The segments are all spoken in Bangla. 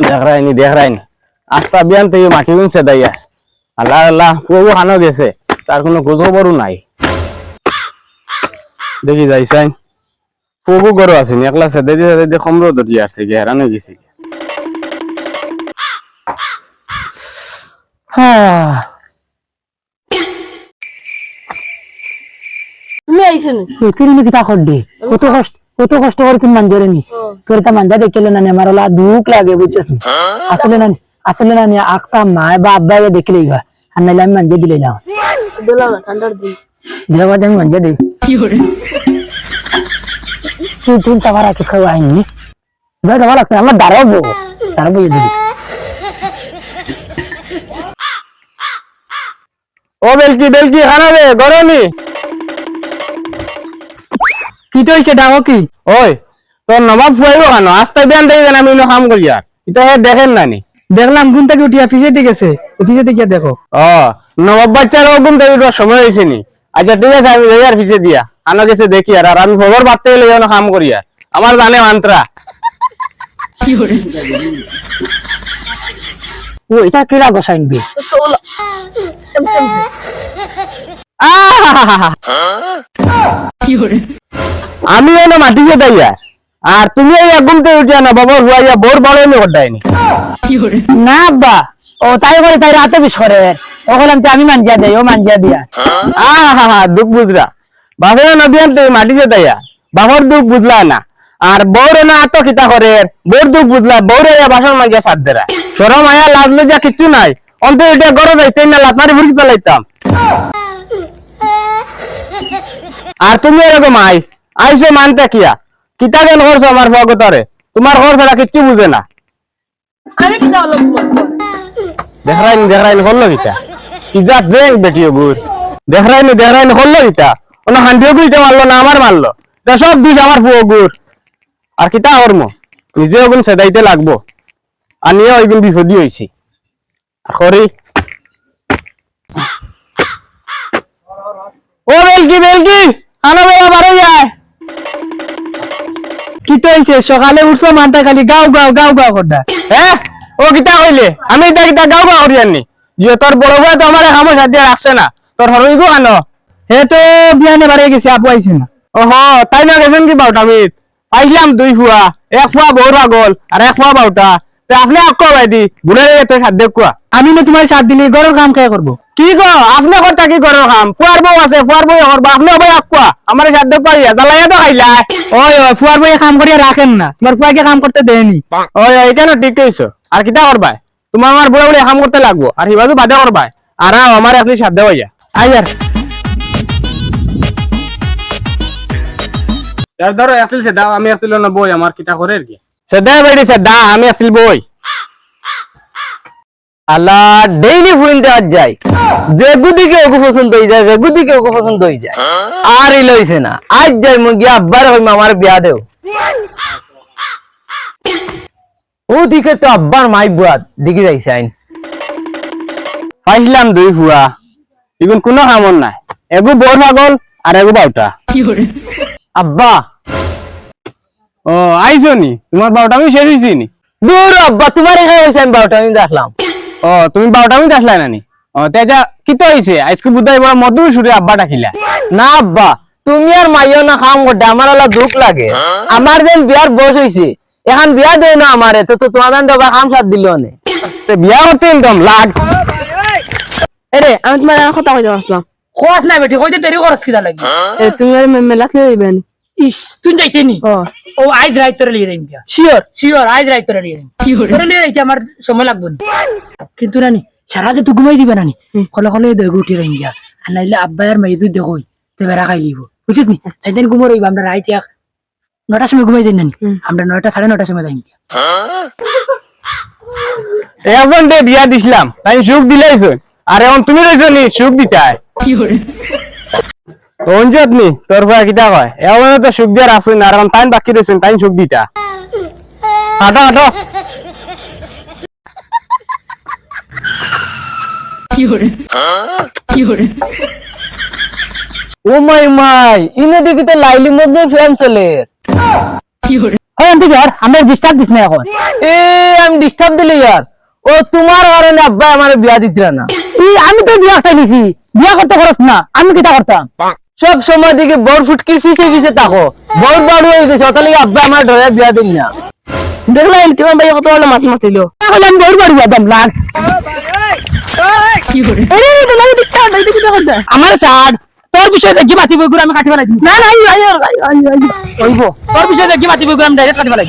দেখ রাইনি আস্তা বিয়ান থেকে মাটি গুনছে দাইয়া আল্লাহ আল্লাহ ফুবু খানো গেছে তার কোনো খোঁজ খবরও নাই দেখি যাইছাই ফুবু গরু আছে একলা সেদে দিয়ে কমরো দতি আছে গেরান হয়ে গেছে তুমি আইছেন তুই নাকি তা করলি কত কষ্ট করে তুমি মানজরে নি তোর তা মানজা দেখলে না আমার ওলা দুঃখ লাগে বুঝছিস আসলে না আখতাম না বা আব্বা দেখলে গা আর নাইলে আমি মানজে দিলে না দিলাম না ঠান্ডার দিন দিলে বাদ আমি মানজে দিই তুই চাবার আছে খাওয়া আইনি ভালো লাগছে আমার দাঁড়াবো দিদি ও বেলকি খানা রে গরমি কি তো হইছে ডাঙো কি ওই তোর নবাব ফুয়াইব কেন আস্তে বিয়ান দেখি আমি কাম করি আর এটা দেখেন নানি দেখলাম ঘুম থেকে উঠিয়া ফিসে গেছে ফিসে গিয়া দেখো ও নবাব বাচ্চার ঘুম থেকে উঠার সময় হয়েছে নি আচ্ছা ঠিক আছে আমি যাই আর ফিসে দিয়া আনা গেছে দেখি আর আমি খবর পাতে গেলে যেন কাম করি আর আমার জানে মান্ত্রা ও এটা কিরা গোসাইনবি আমি এনে মাটিতে দাইয়া আর তুমি এই ঘুম থেকে উঠিয়া না বাবা হুয়াইয়া বোর বড় এনে ঘটায়নি না আব্বা ও তাই করে তাই রাতে বিষ করে ও বললাম আমি মানজিয়া দেই ও মানজিয়া দিয়া দুঃখ বুঝরা বাবা নদিয়ান মাটিতে দাইয়া বাবার দুঃখ বুঝলা না আর বউরে না আত্ম খিতা করে বউর দুঃখ বুঝলা বউরে বাসন মাঝে সাত দেরা সরম আয়া লাভ লজ্জা কিচ্ছু নাই অন্তর এটা গরম যাইতে না লাতমারি ভুড়ি চালাইতাম আর তুমি এরকম আইসো মানতে কিয়া কিতা কেন করছো আমার ভগতরে তোমার ঘর ছাড়া কিচ্ছু বুঝে না আমি কি দাও দেখাইনি করলো কিতা ইজাত যে বেটিও গুড় দেখাইনি করলো কিতা ওনা হান্ডিও গুইটা মারলো না আমার মারলো সব দিস আমার ফুয়ো গুড় আর কিতা করম নিজে ওগুন সেদাইতে লাগবো আর নিয়ে ওইগুন বিপদী হয়েছি করি ও বেলকি আনো বেলা বারো যায় কি তো হইছে সকালে উঠছো মানতা খালি গাও করডা হ্যাঁ ও কিতা কইলে আমি এটা কিতা গাও করি আনি যে তোর বড় ভাই তো আমার খামো সাথে রাখছে না তোর হরইব কেন হে তো বিয়ানে বাড়ি গেছে আপু আইছে না ওহো তাই না গেছেন কি বাউটামিত পাইলাম দুই ফুয়া এক ফুয়া বউর আগল আর এক ফুয়া বাউটা আপনি আকো বাইদি বুড়ে তো সাথ দেখুয়া আমি না তোমার সাথ দিলে ঘরের কাম কে করবো কি গো আপনি কথা কি করেন কাম ফুয়ার বউ আছে ফুয়ার বউ করবো আপনি ভাই আকুয়া আমার সাথ দেখুয়া জ্বালাইয়া তো খাইলা ওই ফুয়ার বইয়ে কাম করিয়া রাখেন না তোমার ফুয়াকে কাম করতে দেয়নি ওই এটা না ঠিক কইছো আর কিতা করবা তোমার আমার বুড়া বুড়ি কাম করতে লাগবো আর হিবাজু বাদে করবা আর আমার আপনি সাথ দেওয়া আইয়ার ধরো একটিল সে দাও আমি একটিল না বই আমার কিতা করে আর কি সে দে বাইরে সে দা আমি একটিল বই আল্লাহ ডেইলি ফুইন দেওয়া যায় যে গুদিকে ওকে পছন্দ হয়ে যায় আর লইছে না আজ যাই মুই গিয়া আব্বার হইম আমার বিয়া দেও ও দিকে তো আব্বার মাই বুয়াত দিকে যাইছে আইন পাইলাম দুই ফুয়া এগুন কোনো কামন নাই এগু বড় পাগল আর এগু বাউটা আব্বা ও আইছো নি তোমার বাউটা আমি শেষ হইছি নি দূর আব্বা তোমার এখানে হইছে আমি বারোটা আমি দেখলাম ও তুমি বাউটা আমি দেখলাই নানি ও তেজা কিতো হইছে আজকে বুধাই বড় মধু সুরে আব্বা ডাকিলা না আব্বা তুমি আর মাইও না কাম করতে আমার আলা দুঃখ লাগে আমার যেন বিয়ার বয়স হইছে এখন বিয়া দেয় না আমারে তো তোমার দেবা কাম সাথ দিল নে বিয়া করতে একদম লাগ এরে আমি তোমার কথা কইতে আসলাম খোঁজ না বেটি কইতে দেরি করছ কিটা লাগি তুমি মেলাত লইবেন ইস তুই যাইতে নি ও আইজ রাইত তোরে লিয়ে যাইম শিওর আইজ রাইত তোরে লিয়ে যাইম তোরে লিয়ে যাইতে আমার সময় লাগবে কিন্তু রানী সারা যে তুই ঘুমাই দিবে রানী কলে দেখো উঠে রাইম গিয়া আর নাইলে আব্বা আর মাই তুই দেখোই তে বেড়া খাই লিব বুঝছিস নি সেদিন ঘুমো রইব আমরা রাইতে 9টার সময় ঘুমাই দিন নানি আমরা 9টা 9:30 সময় যাইম গিয়া এখন দে বিয়া দিছিলাম তাই সুখ দিলাইছো আর এখন তুমি রইছো নি সুখ দিতাই কি করে অঞ্জত নি তোর ভাই কিটা কয় এখন তো সুখ দিয়ার আসুন আর এখন টাইম বাকি রইছেন তাই সুখ দিতা হাঁটো কি করে ও মাই ইনে দেখি তো লাইলি মধ্যে ফ্যান চলে এমন কি আর আমরা ডিস্টার্ব দিস না এখন আমি ডিস্টার্ব দিলি ইয়ার ও তোমার কারণে আব্বা আমার বিয়া দিতরা না আমি তো বিয়া একটা নিছি বিয়া করতে খরচ না আমি কিটা করতাম সব সময় দিকে বড় ফুটকির পিছে পিছে থাকো বড় বড় হয়ে গেছে অত লাগে আব্বা আমার ধরে বিয়া দিন না দেখলাম তোমার ভাই কত বড় মাছ মাতিল তাহলে আমি গরু বাড়ি যেতাম লাগ আমার ছাড় তোর বিষয়ে দেখি মাতি বই আমি কাটি ফেলাই না না হইব তোর বিষয়ে দেখি মাতি বই আমি ডাইরেক্ট কাটি ফেলাই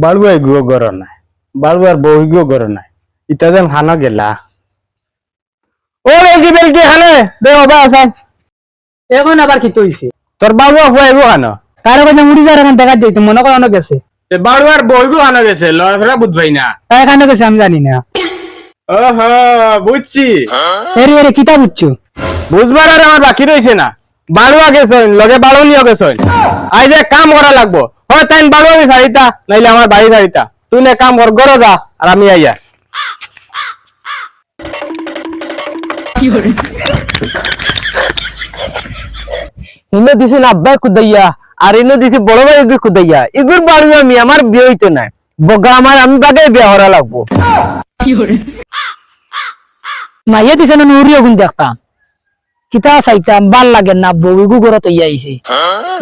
বাড়ুয়াই গুয়ো গর নাই বাড়ুয়ার বউ গুয়ো গর নাই ইটা যেন খানা গেলা ও বেলকি বেলকি খানে দে ওবা আসান এখন আবার কি তৈছে তোর বাবু খুয়াইব খানো কারো কাছে মুড়ি যার এখন দেখা দিই মনে করো অনেক গেছে বাড়ুয়ার বউ গু খানা গেছে লড়াফেরা বুঝবাই না তাই কানে গেছে আমি জানি না ওহ বুঝছি এরে এরে কিতা বুঝছো বুঝবার আর আমার বাকি রয়েছে না বাড়ুয়া গেছন লগে বাড়ুনিও গেছন আজ এক কাম করা লাগবো হয় তাই বাড়ুয়া সারিতা নাইলে আমার বাড়ি সারিতা তুই না কাম কর গরো যা আর আমি আইয়া ইনো দিছে না আব্বা কুদাইয়া আর ইনো দিছে বড় ভাই কুদাইয়া এগুর বাড়ি আমি আমার বিয়ে হইতো না বগা আমার আমি বাগে বিয়া হরা লাগবো মাইয়া দিছে না নুরিও গুণ দেখতাম কিতা চাইতাম ভাল লাগে না বউগু ঘরত ইয়া আইছে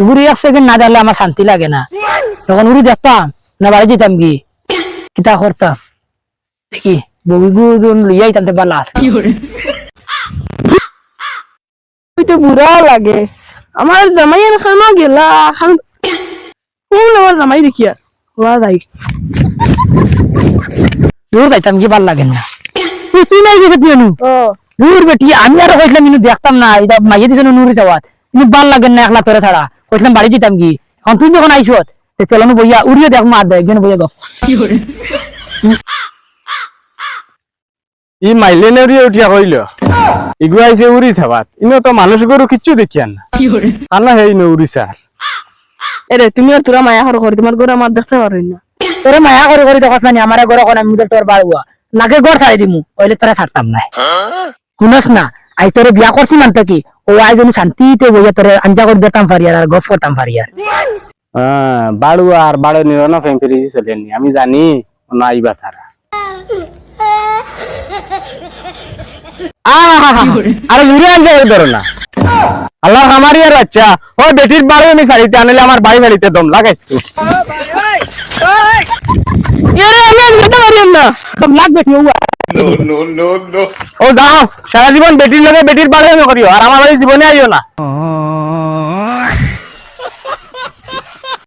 উড়ি এক সেকেন্ড না দেখলে আমার শান্তি লাগে না তখন উড়ি দেখতাম না বাড়ি যেতাম কি কিতা করতাম দেখি বউগু লইয়াই তাতে বালা আছে তো বুড়া লাগে আমার জামাইয়ের খানা গেলা খান কোন আমার জামাই দেখি আর ওয়া যাই দূর যাইতাম কি ভাল লাগে না তুই নাই গেছে তুই নু ও দূর বেটি আমি আর কইছিলাম কিন্তু দেখতাম না এটা মাইয়া দিছে নুরি যাওয়াত কিন্তু ভাল লাগে না একলা তোরে ছাড়া কইছিলাম বাড়ি যেতাম কি এখন তুই যখন আইছত তে চলনো বইয়া উড়িয়ে দেখ মা দেখ একজন বইয়া গপ ই মাইলে নেউরি উঠিয়া কইল ইগু আইছে উড়ি ছাবাত ইনো তো মানুষ গরু কিচ্ছু দেখিয়া না খানা হেই নউরি সার এরে তুমি আর তোরা মায়া করে তোমার ঘরে আমার দেখতে পারই না তোরে মায়া করে করে দেখাস না আমার ঘরে কোন আমি তোর বাড়ুয়া লাগে ঘর ছাড়ি দিমু ওইলে তোরা ছাড়তাম না শুনস না আই তোরে বিয়া করছি মানতে কি ও আই যেন শান্তিতে বইয়া তোরে আঞ্জা করে দিতাম ফারিয়ার আর গপ করতাম ফারিয়ার বাড়ুয়া আর বাড়ো নিরনো ফেম ফিরিছি চলেনি আমি জানি না আইবা তারা আরে ঘুরে আনতে ধরো না আল্লাহ আমারই আর আচ্ছা ও বেটির বাড়ি আমি শাড়িতে আনলে আমার বাড়ি বাড়িতে দম লাগাইছি এরে আমি আর যেতে পারি না দম লাগবে কি ও যাও সারা জীবন বেটির লগে বেটির বাড়ি আমি করিও আর আমার বাড়ি জীবনে আইও না